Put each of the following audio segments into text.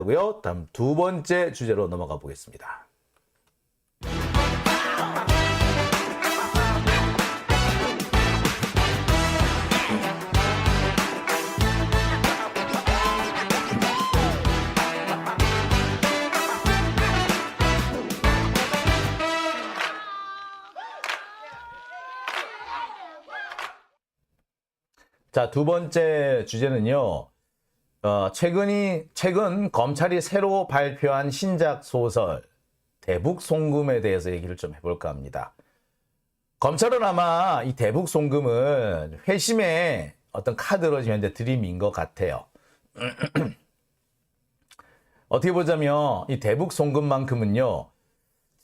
고요. 다음 두 번째 주제로 넘어가 보겠습니다. 자, 두 번째 주제는요. 최근 검찰이 새로 발표한 신작 소설 대북송금에 대해서 얘기를 좀 해볼까 합니다. 검찰은 아마 이 대북송금은 회심의 어떤 카드로 지금 현재 들이민 것 같아요. 어떻게 보자면 이 대북송금만큼은요.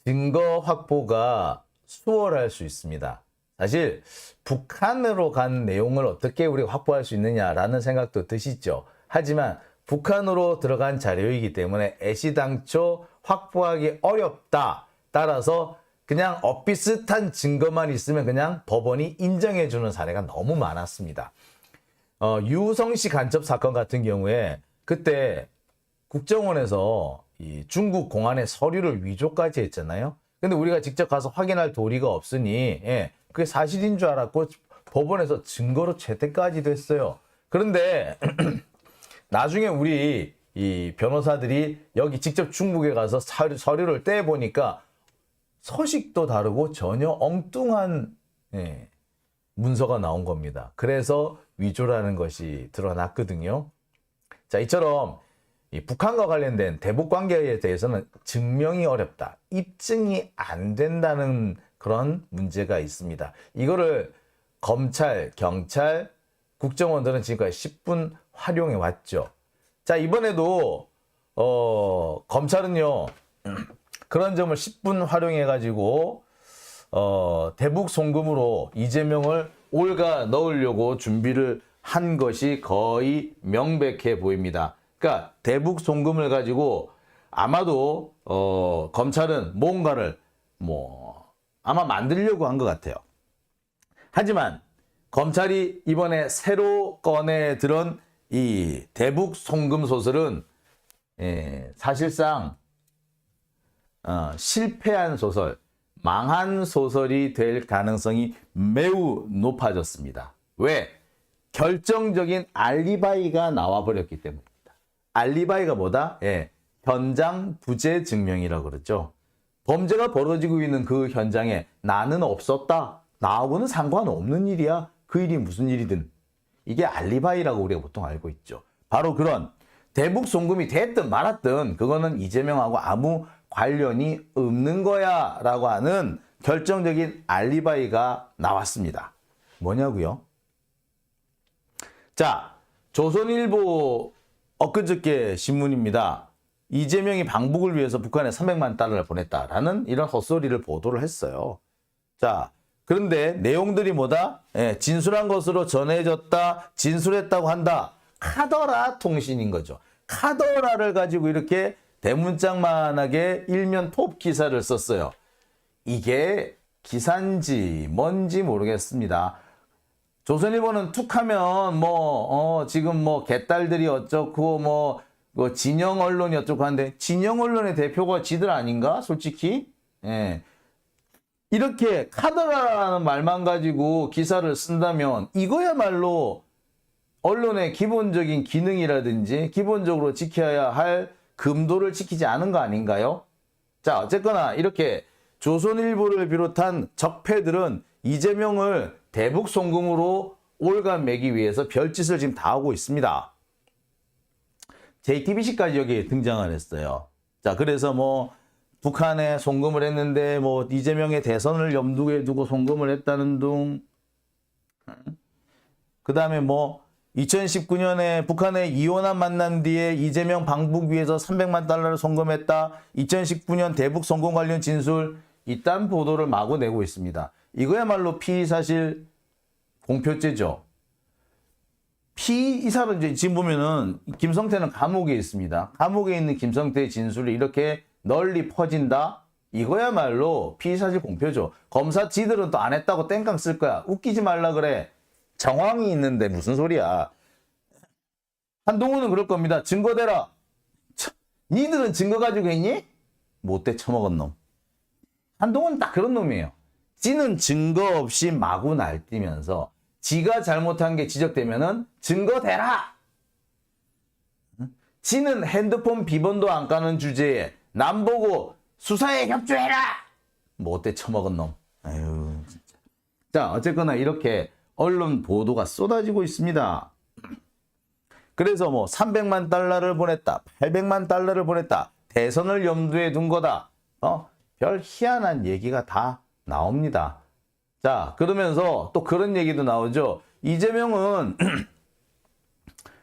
증거 확보가 수월할 수 있습니다. 사실 북한으로 간 내용을 어떻게 우리가 확보할 수 있느냐라는 생각도 드시죠. 하지만 북한으로 들어간 자료이기 때문에 애시당초 확보하기 어렵다. 따라서 그냥 엇비슷한 증거만 있으면 그냥 법원이 인정해주는 사례가 너무 많았습니다. 유성시 간첩 사건 같은 경우에 그때 국정원에서 이 중국 공안의 서류를 위조까지 했잖아요. 근데 우리가 직접 가서 확인할 도리가 없으니 그게 사실인 줄 알았고 법원에서 증거로 채택까지 됐어요. 그런데 나중에 우리 이 변호사들이 여기 직접 중국에 가서 서류를 떼보니까 서식도 다르고 전혀 엉뚱한 문서가 나온 겁니다. 그래서 위조라는 것이 드러났거든요. 자, 이처럼 이 북한과 관련된 대북 관계에 대해서는 증명이 어렵다. 입증이 안 된다는 그런 문제가 있습니다. 이거를 검찰, 경찰, 국정원들은 지금까지 10분 활용해 왔죠. 자, 이번에도 검찰은요. 그런 점을 10분 활용해 가지고 대북 송금으로 이재명을 올가 넣으려고 준비를 한 것이 거의 명백해 보입니다. 그러니까 대북 송금을 가지고 아마도 검찰은 뭔가를 아마 만들려고 한 것 같아요. 하지만 검찰이 이번에 새로 꺼내 들은 이 대북 송금 소설은 사실상 실패한 소설, 망한 소설이 될 가능성이 매우 높아졌습니다. 왜? 결정적인 알리바이가 나와버렸기 때문입니다. 알리바이가 뭐다? 현장 부재 증명이라고 그러죠. 범죄가 벌어지고 있는 그 현장에 나는 없었다. 나하고는 상관없는 일이야. 그 일이 무슨 일이든. 이게 알리바이라고 우리가 보통 알고 있죠. 바로 그런 대북 송금이 됐든 말았든 그거는 이재명하고 아무 관련이 없는 거야 라고 하는 결정적인 알리바이가 나왔습니다. 뭐냐고요? 자, 조선일보 엊그저께 신문입니다. 이재명이 방북을 위해서 북한에 300만 달러를 보냈다라는 이런 헛소리를 보도를 했어요. 자, 그런데 내용들이 뭐다? 진술한 것으로 전해졌다, 진술했다고 한다. 카더라 통신인 거죠. 카더라를 가지고 이렇게 대문짝만하게 일면 톱 기사를 썼어요. 이게 기사인지 뭔지 모르겠습니다. 조선일보는 툭하면 지금 개딸들이 어쩌고 진영 언론이 어쩌고 하는데 진영 언론의 대표가 지들 아닌가? 솔직히 이렇게 카더라라는 말만 가지고 기사를 쓴다면 이거야말로 언론의 기본적인 기능이라든지 기본적으로 지켜야 할 금도를 지키지 않은 거 아닌가요? 자, 어쨌거나 이렇게 조선일보를 비롯한 적폐들은 이재명을 대북 송금으로 올가매기 위해서 별짓을 지금 다 하고 있습니다. JTBC까지 여기 등장을 했어요. 자, 그래서 북한에 송금을 했는데 이재명의 대선을 염두에 두고 송금을 했다는 둥. 그 다음에 2019년에 북한에 이혼한 만난 뒤에 이재명 방북 위해서 300만 달러를 송금했다. 2019년 대북 송금 관련 진술. 이딴 보도를 마구 내고 있습니다. 이거야말로 피의사실 공표죄죠. 피의사는 이제 지금 보면은 김성태는 감옥에 있습니다. 감옥에 있는 김성태의 진술이 이렇게 널리 퍼진다? 이거야말로 피의사실 공표죠. 검사 지들은 또 안 했다고 땡깡 쓸 거야. 웃기지 말라 그래. 정황이 있는데 무슨 소리야. 한동훈은 그럴 겁니다. 증거 대라. 니들은 증거 가지고 있니? 못돼 처먹은 놈. 한동훈은 딱 그런 놈이에요. 지는 증거 없이 마구 날뛰면서 지가 잘못한 게 지적되면은 증거 대라. 지는 핸드폰 비번도 안 까는 주제에 남 보고 수사에 협조해라. 못돼 처먹은 놈. 아유 진짜. 자 어쨌거나 이렇게 언론 보도가 쏟아지고 있습니다. 그래서 뭐 300만 달러를 보냈다. 800만 달러를 보냈다. 대선을 염두에 둔 거다. 별 희한한 얘기가 다 나옵니다. 자, 그러면서 또 그런 얘기도 나오죠. 이재명은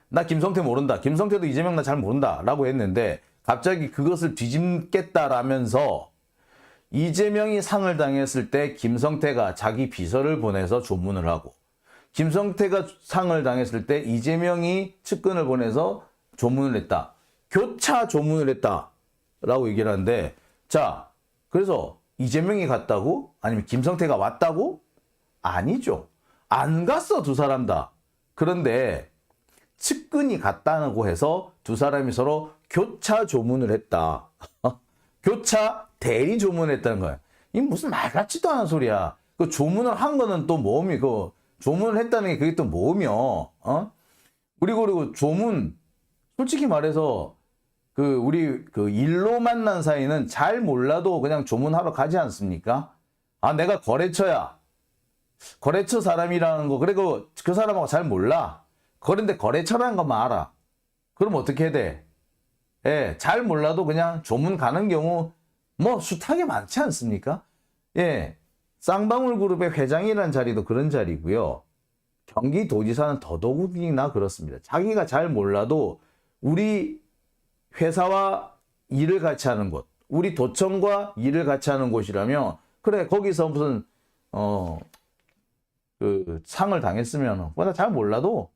나 김성태 모른다. 김성태도 이재명 나 잘 모른다. 라고 했는데 갑자기 그것을 뒤집겠다라면서 이재명이 상을 당했을 때 김성태가 자기 비서를 보내서 조문을 하고 김성태가 상을 당했을 때 이재명이 측근을 보내서 조문을 했다. 교차 조문을 했다. 라고 얘기를 하는데 자, 그래서 이재명이 갔다고? 아니면 김성태가 왔다고? 아니죠. 안 갔어, 두 사람 다. 그런데 측근이 갔다고 해서 두 사람이 서로 교차 조문을 했다. 교차 대리 조문을 했다는 거야. 이 무슨 말 같지도 않은 소리야. 그 조문을 한 거는 또 뭐미, 그 조문을 했다는 게 그게 또 뭐며, 그리고 조문, 솔직히 말해서 우리 일로 만난 사이는 잘 몰라도 그냥 조문하러 가지 않습니까? 아, 내가 거래처야. 거래처 사람이라는 거, 그리고 그 사람하고 잘 몰라. 그런데 거래처라는 것만 알아. 그럼 어떻게 해야 돼? 예, 잘 몰라도 그냥 조문 가는 경우 뭐 숱하게 많지 않습니까? 예, 쌍방울 그룹의 회장이라는 자리도 그런 자리고요. 경기도지사는 더더욱이나 그렇습니다. 자기가 잘 몰라도 우리 회사와 일을 같이 하는 곳, 우리 도청과 일을 같이 하는 곳이라면 그래 거기서 무슨 상을 당했으면 나 잘 몰라도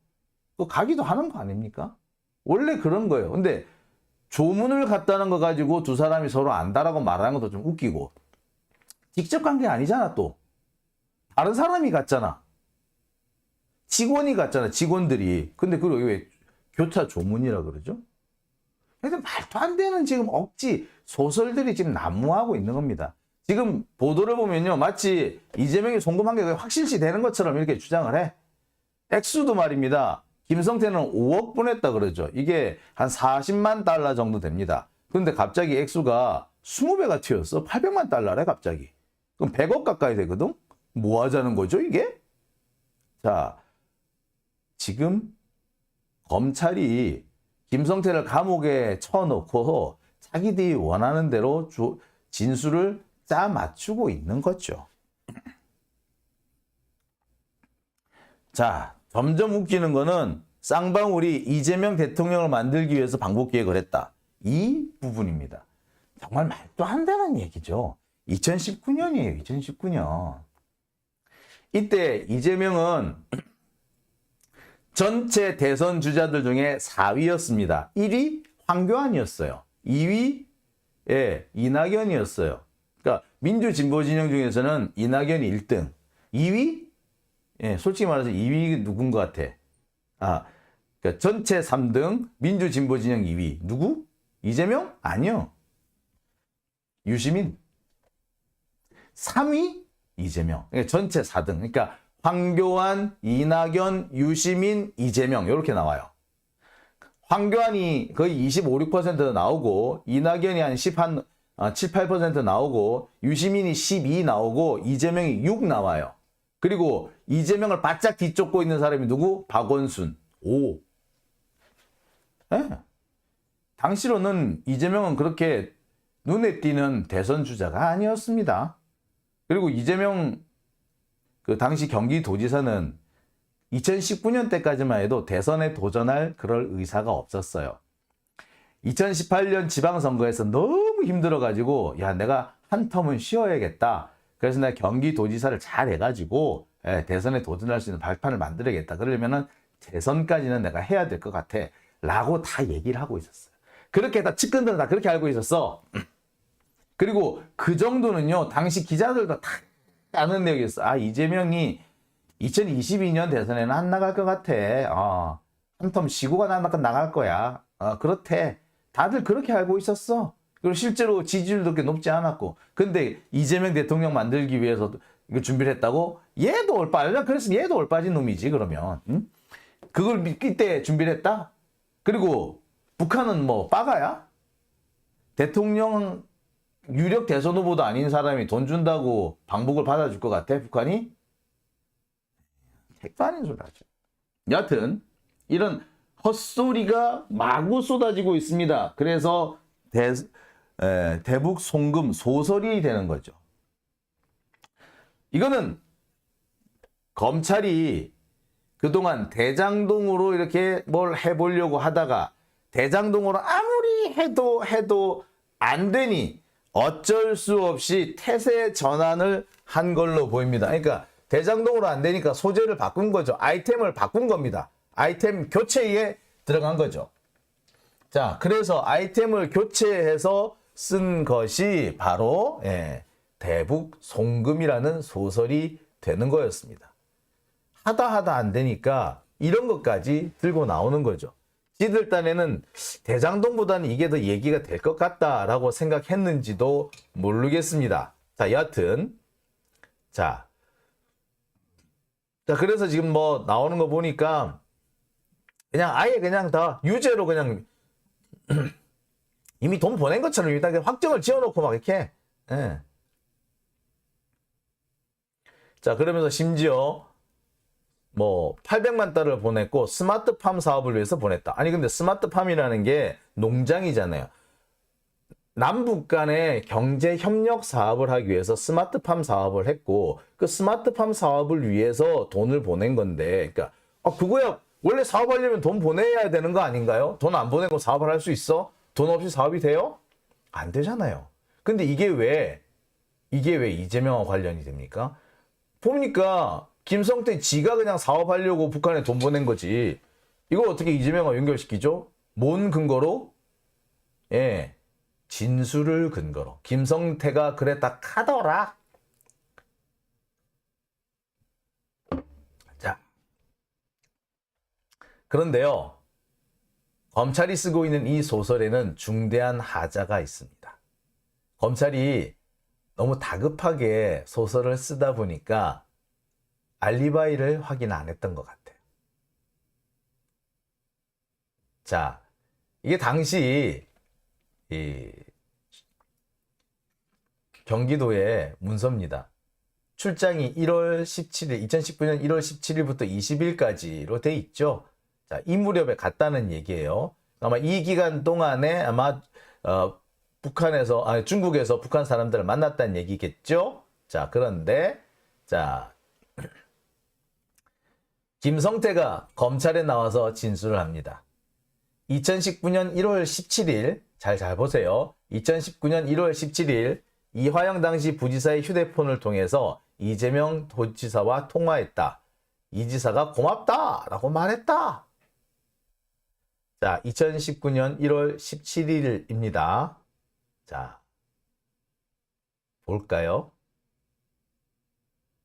가기도 하는 거 아닙니까? 원래 그런 거예요. 근데 조문을 갔다는 거 가지고 두 사람이 서로 안다라고 말하는 것도 좀 웃기고 직접 간 게 아니잖아. 또 다른 사람이 갔잖아. 직원이 갔잖아. 직원들이. 근데 그걸 왜 교차 조문이라 그러죠? 근데 말도 안 되는 지금 억지 소설들이 지금 난무하고 있는 겁니다. 지금 보도를 보면요. 마치 이재명이 송금한 게 확실시 되는 것처럼 이렇게 주장을 해. 액수도 말입니다. 김성태는 5억 보냈다 그러죠. 이게 한 40만 달러 정도 됩니다. 그런데 갑자기 액수가 20배가 튀었어. 800만 달러래 갑자기. 그럼 100억 가까이 되거든? 뭐 하자는 거죠 이게? 자, 지금 검찰이 김성태를 감옥에 쳐놓고 자기들이 원하는 대로 진술을 짜 맞추고 있는 거죠. 자, 점점 웃기는 거는 쌍방울이 이재명 대통령을 만들기 위해서 방북기획을 했다. 이 부분입니다. 정말 말도 안 되는 얘기죠. 2019년이에요. 2019년. 이때 이재명은 전체 대선 주자들 중에 4위였습니다. 1위 황교안이었어요. 2위 이낙연이었어요. 그러니까 민주진보진영 중에서는 이낙연이 1등. 2위? 솔직히 말해서 2위 누군 것 같아? 그러니까 전체 3등 민주진보진영 2위. 누구? 이재명? 아니요. 유시민. 3위? 이재명. 그러니까 전체 4등. 그러니까 황교안, 이낙연, 유시민, 이재명 이렇게 나와요. 황교안이 거의 25, 6% 나오고 이낙연이 한 7, 8% 나오고 유시민이 12 나오고 이재명이 6 나와요. 그리고 이재명을 바짝 뒤쫓고 있는 사람이 누구? 박원순 5. 네. 당시로는 이재명은 그렇게 눈에 띄는 대선 주자가 아니었습니다. 그리고 이재명 당시 경기도지사는 2019년 때까지만 해도 대선에 도전할 그럴 의사가 없었어요. 2018년 지방선거에서 너무 힘들어가지고 야 내가 한 텀은 쉬어야겠다. 그래서 내가 경기도지사를 잘 해가지고 대선에 도전할 수 있는 발판을 만들어야겠다. 그러면은 대선까지는 내가 해야 될 것 같아. 라고 다 얘기를 하고 있었어요. 그렇게 다 측근들은 다 그렇게 알고 있었어. 그리고 그 정도는요. 당시 기자들도 다 아는 내용이었어. 이재명이 2022년 대선에는 안 나갈 것 같아. 한 텀 쉬고 나갈 거야. 그렇대. 다들 그렇게 알고 있었어. 그리고 실제로 지지율도 그렇게 높지 않았고. 근데 이재명 대통령 만들기 위해서 이거 준비를 했다고? 얘도 올빠져. 그래서 얘도 올빠진 놈이지, 그러면. 응? 그걸 믿기 때 준비를 했다? 그리고 북한은 뭐 빠가야? 대통령 유력 대선 후보도 아닌 사람이 돈 준다고 방북을 받아줄 것 같아, 북한이? 택도 아닌 소리 하죠. 여하튼 이런 헛소리가 마구 쏟아지고 있습니다. 그래서 대북 송금 소설이 되는 거죠. 이거는 검찰이 그동안 대장동으로 이렇게 뭘 해보려고 하다가 대장동으로 아무리 해도 안 되니 어쩔 수 없이 태세 전환을 한 걸로 보입니다. 그러니까 대장동으로 안 되니까 소재를 바꾼 거죠. 아이템을 바꾼 겁니다. 아이템 교체에 들어간 거죠. 자, 그래서 아이템을 교체해서 쓴 것이 바로 대북 송금이라는 소설이 되는 거였습니다. 하다 안 되니까 이런 것까지 들고 나오는 거죠. 지들 딴에는 대장동보다는 이게 더 얘기가 될 것 같다라고 생각했는지도 모르겠습니다. 자, 여하튼 자, 그래서 지금 뭐 나오는 거 보니까 그냥 아예 그냥 다 유죄로 그냥 이미 돈 보낸 것처럼 일단 확정을 지어놓고 막 이렇게. 예. 자, 그러면서 심지어 뭐 800만 달러를 보냈고 스마트팜 사업을 위해서 보냈다. 아니 근데 스마트팜이라는 게 농장이잖아요. 남북 간의 경제 협력 사업을 하기 위해서 스마트팜 사업을 했고 그 스마트팜 사업을 위해서 돈을 보낸 건데, 그러니까 그거야 원래 사업하려면 돈 보내야 되는 거 아닌가요? 돈 안 보내고 사업을 할 수 있어? 돈 없이 사업이 돼요? 안 되잖아요. 근데 이게 왜 이재명과 관련이 됩니까? 보니까 김성태 지가 그냥 사업하려고 북한에 돈 보낸 거지. 이걸 어떻게 이재명과 연결시키죠? 뭔 근거로? 예, 진술을 근거로. 김성태가 그랬다 카더라. 자, 그런데요, 검찰이 쓰고 있는 이 소설에는 중대한 하자가 있습니다. 검찰이 너무 다급하게 소설을 쓰다 보니까 알리바이를 확인 안 했던 것 같아요. 자, 이게 당시 이 경기도의 문서입니다. 출장이 1월 17일, 2019년 1월 17일부터 20일까지로 돼 있죠. 자, 이 무렵에 갔다는 얘기예요. 아마 이 기간 동안에 아마 중국에서 북한 사람들을 만났다는 얘기겠죠. 자, 그런데 자, 김성태가 검찰에 나와서 진술을 합니다. 2019년 1월 17일 잘 보세요. 2019년 1월 17일 이화영 당시 부지사의 휴대폰을 통해서 이재명 도지사와 통화했다. 이 지사가 고맙다라고 말했다. 자, 2019년 1월 17일입니다. 자, 볼까요?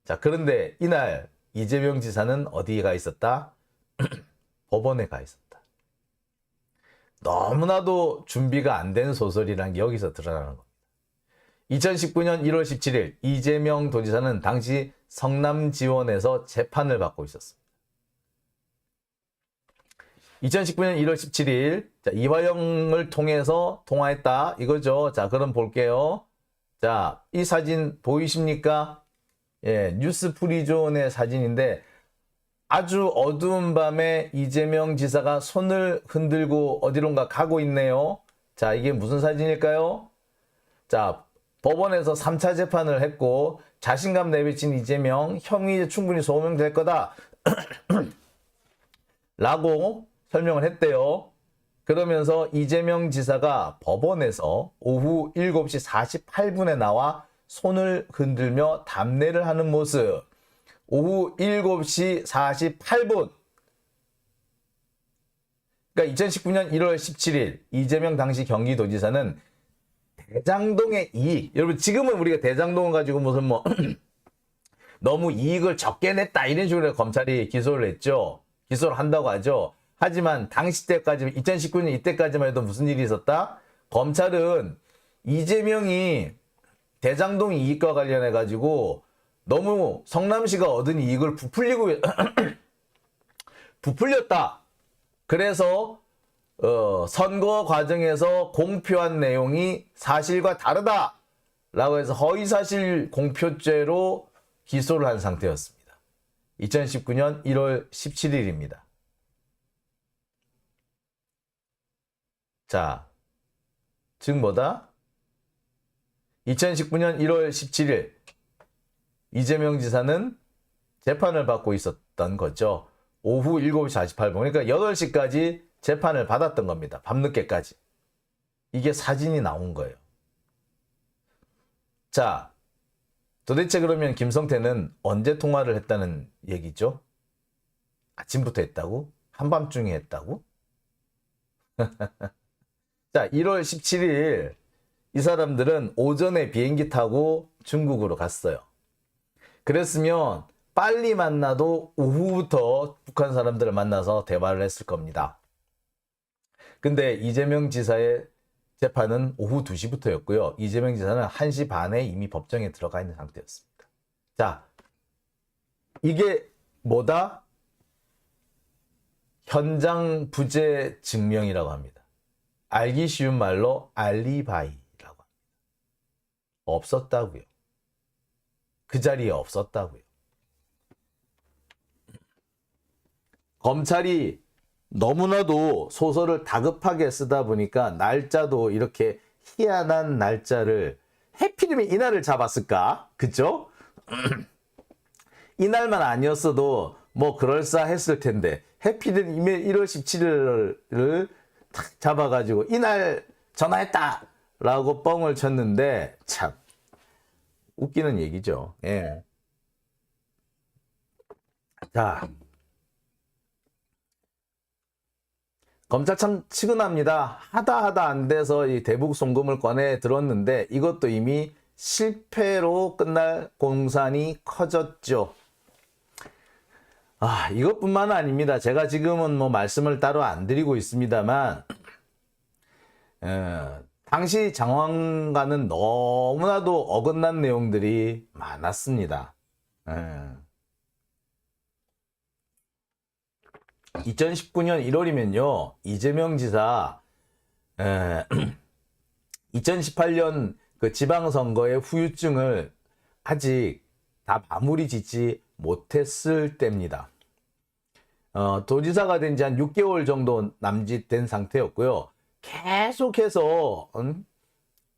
자, 그런데 이날 이재명 지사는 어디에 가 있었다? 법원에 가 있었다. 너무나도 준비가 안 된 소설이란 게 여기서 드러나는 겁니다. 2019년 1월 17일 이재명 도지사는 당시 성남지원에서 재판을 받고 있었습니다. 2019년 1월 17일 자, 이화영을 통해서 통화했다 이거죠. 자, 그럼 볼게요. 자, 이 사진 보이십니까? 예, 뉴스 프리존의 사진인데 아주 어두운 밤에 이재명 지사가 손을 흔들고 어디론가 가고 있네요. 자, 이게 무슨 사진일까요? 자, 법원에서 3차 재판을 했고 자신감 내비친 이재명, 혐의 충분히 소명될 거다 라고 설명을 했대요. 그러면서 이재명 지사가 법원에서 오후 7시 48분에 나와 손을 흔들며 담례를 하는 모습. 오후 7시 48분. 그러니까 2019년 1월 17일 이재명 당시 경기도지사는 대장동의 이익. 여러분 지금은 우리가 대장동을 가지고 무슨 뭐 너무 이익을 적게 냈다 이런 식으로 검찰이 기소를 했죠. 기소를 한다고 하죠. 하지만 당시 때까지 2019년 이때까지만 해도 무슨 일이 있었다? 검찰은 이재명이 대장동 이익과 관련해 가지고 너무 성남시가 얻은 이익을 부풀렸다. 그래서 선거 과정에서 공표한 내용이 사실과 다르다 라고 해서 허위사실 공표죄로 기소를 한 상태였습니다. 2019년 1월 17일입니다. 자, 즉 뭐다? 2019년 1월 17일 이재명 지사는 재판을 받고 있었던 거죠. 오후 7시 48분, 그러니까 8시까지 재판을 받았던 겁니다. 밤늦게까지. 이게 사진이 나온 거예요. 자, 도대체 그러면 김성태는 언제 통화를 했다는 얘기죠? 아침부터 했다고? 한밤중에 했다고? 자, 1월 17일 이 사람들은 오전에 비행기 타고 중국으로 갔어요. 그랬으면 빨리 만나도 오후부터 북한 사람들을 만나서 대화를 했을 겁니다. 근데 이재명 지사의 재판은 오후 2시부터였고요. 이재명 지사는 1시 반에 이미 법정에 들어가 있는 상태였습니다. 자, 이게 뭐다? 현장 부재 증명이라고 합니다. 알기 쉬운 말로 알리바이라고 합니다. 없었다고요. 그 자리에 없었다고요. 검찰이 너무나도 소설을 다급하게 쓰다 보니까 날짜도 이렇게 희한한 날짜를 해필이면 이날을 잡았을까? 그죠? 이날만 아니었어도 뭐 그럴싸했을 텐데 해필이면 1월 17일을 탁 잡아가지고 이날 전화했다! 라고 뻥을 쳤는데 참 웃기는 얘기죠. 예. 자, 검찰 참 치근합니다. 하다 안 돼서 이 대북 송금을 꺼내 들었는데 이것도 이미 실패로 끝날 공산이 커졌죠. 이것뿐만 아닙니다. 제가 지금은 뭐 말씀을 따로 안 드리고 있습니다만 당시 장관과는 너무나도 어긋난 내용들이 많았습니다. 2019년 1월이면요. 이재명 지사 2018년 그 지방선거의 후유증을 아직 다 마무리 짓지 못했을 때입니다. 도지사가 된 지 한 6개월 정도 남짓된 상태였고요. 계속해서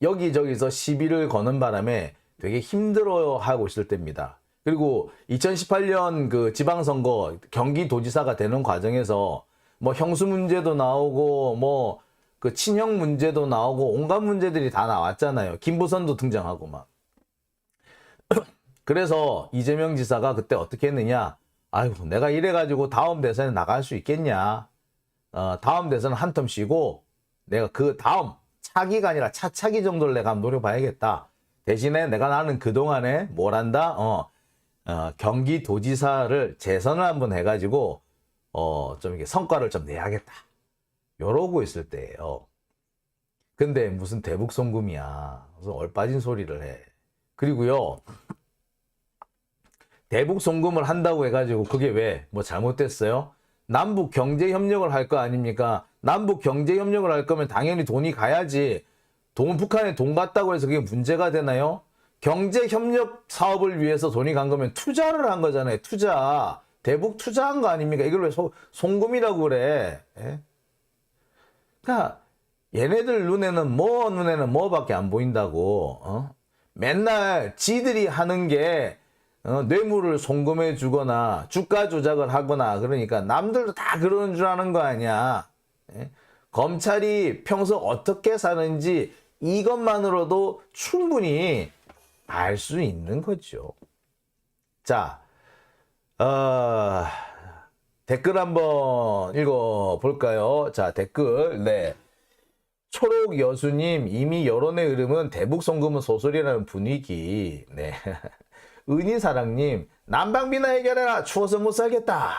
여기저기서 시비를 거는 바람에 되게 힘들어하고 있을 때입니다. 그리고 2018년 그 지방선거 경기도지사가 되는 과정에서 뭐 형수 문제도 나오고 뭐 그 친형 문제도 나오고 온갖 문제들이 다 나왔잖아요. 김부선도 등장하고 막. 그래서 이재명 지사가 그때 어떻게 했느냐? 아이고, 내가 이래가지고 다음 대선에 나갈 수 있겠냐? 다음 대선은 한 텀 쉬고 내가 그 다음 차기가 아니라 차차기 정도를 내가 한번 노려봐야겠다. 대신에 나는 그동안에 뭘 한다? 경기도지사를 재선을 한번 해가지고 좀 이렇게 성과를 좀 내야겠다. 이러고 있을 때예요. 근데 무슨 대북 송금이야. 무슨 얼빠진 소리를 해. 그리고요. 대북 송금을 한다고 해가지고 그게 왜 뭐 잘못됐어요? 남북 경제 협력을 할 거 아닙니까? 남북 경제 협력을 할 거면 당연히 돈이 가야지. 북한에 돈 갔다고 해서 그게 문제가 되나요? 경제 협력 사업을 위해서 돈이 간 거면 투자를 한 거잖아요. 투자. 대북 투자한 거 아닙니까? 이걸 왜 송금이라고 그래? 예? 그러니까 얘네들 눈에는 뭐밖에 안 보인다고. 맨날 지들이 하는 게 뇌물을 송금해 주거나 주가 조작을 하거나 그러니까 남들도 다 그러는 줄 아는 거 아니야. 예? 검찰이 평소 어떻게 사는지 이것만으로도 충분히 알 수 있는 거죠. 자, 댓글 한번 읽어볼까요? 자, 댓글. 네. 초록 여수님, 이미 여론의 흐름은 대북 송금은 소설이라는 분위기. 네. 은희사랑님, 난방비나 해결해라. 추워서 못 살겠다.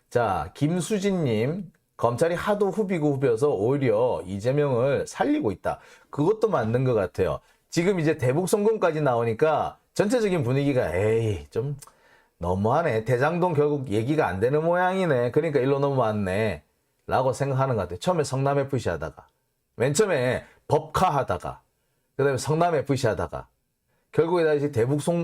자, 김수진님, 검찰이 하도 후비고 후벼서 오히려 이재명을 살리고 있다. 그것도 맞는 것 같아요. 지금 이제 대북 송금까지 나오니까 전체적인 분위기가 에이 좀 너무하네. 대장동 결국 얘기가 안 되는 모양이네. 그러니까 일로 넘어왔네. 라고 생각하는 것 같아요. 처음에 성남FC 하다가 맨 처음에 법카 하다가 그 다음에 성남FC 하다가 결국에 다시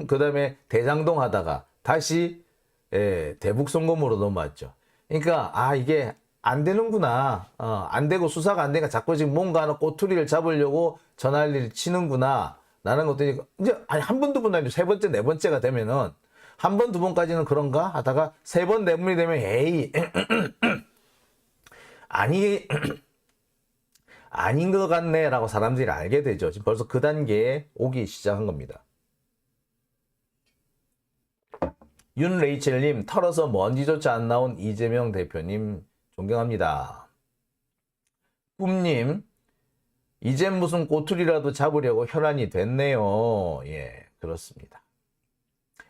그 다음에 대장동 하다가 다시 대북 송금으로 넘어왔죠. 그러니까 이게 안 되는구나. 안 되고 수사가 안 되니까 자꾸 지금 뭔가 하나 꼬투리를 잡으려고 전화를 치는구나. 라는 것들이 이제 한 번, 두 번 아니고 세 번째, 네 번째가 되면은 한 번, 두 번까지는 그런가 하다가 세 번, 네 번이 되면 에이 아니 아닌 것 같네라고 사람들이 알게 되죠. 지금 벌써 그 단계에 오기 시작한 겁니다. 윤레이첼님, 털어서 먼지조차 안 나온 이재명 대표님 존경합니다. 꿈님, 이젠 무슨 꼬투리라도 잡으려고 혈안이 됐네요. 예, 그렇습니다.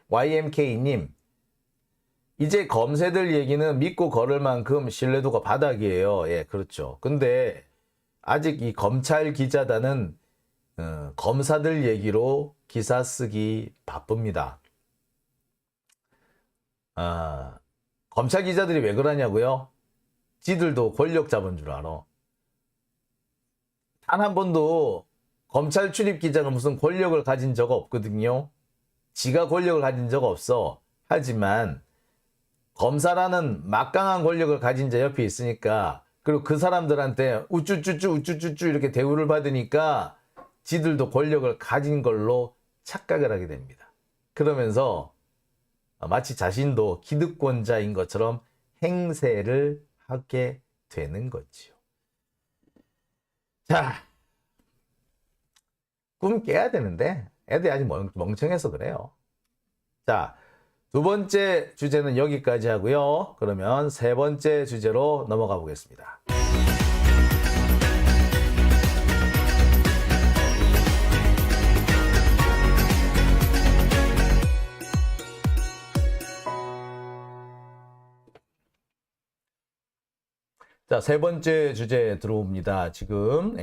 YMK님, 이제 검새들 얘기는 믿고 걸을 만큼 신뢰도가 바닥이에요. 예, 그렇죠. 근데 아직 이 검찰 기자단은 검사들 얘기로 기사 쓰기 바쁩니다. 검찰 기자들이 왜 그러냐고요? 지들도 권력 잡은 줄 알아. 단 한 번도 검찰 출입 기자가 무슨 권력을 가진 적 없거든요. 지가 권력을 가진 적 없어. 하지만 검사라는 막강한 권력을 가진 자 옆에 있으니까 그리고 그 사람들한테 우쭈쭈쭈 이렇게 대우를 받으니까 지들도 권력을 가진 걸로 착각을 하게 됩니다. 그러면서 마치 자신도 기득권자인 것처럼 행세를 하게 되는 거지요. 자, 꿈 깨야 되는데 애들이 아직 멍청해서 그래요. 자, 두 번째 주제는 여기까지 하고요. 그러면 세 번째 주제로 넘어가 보겠습니다. 자, 세 번째 주제 들어옵니다. 지금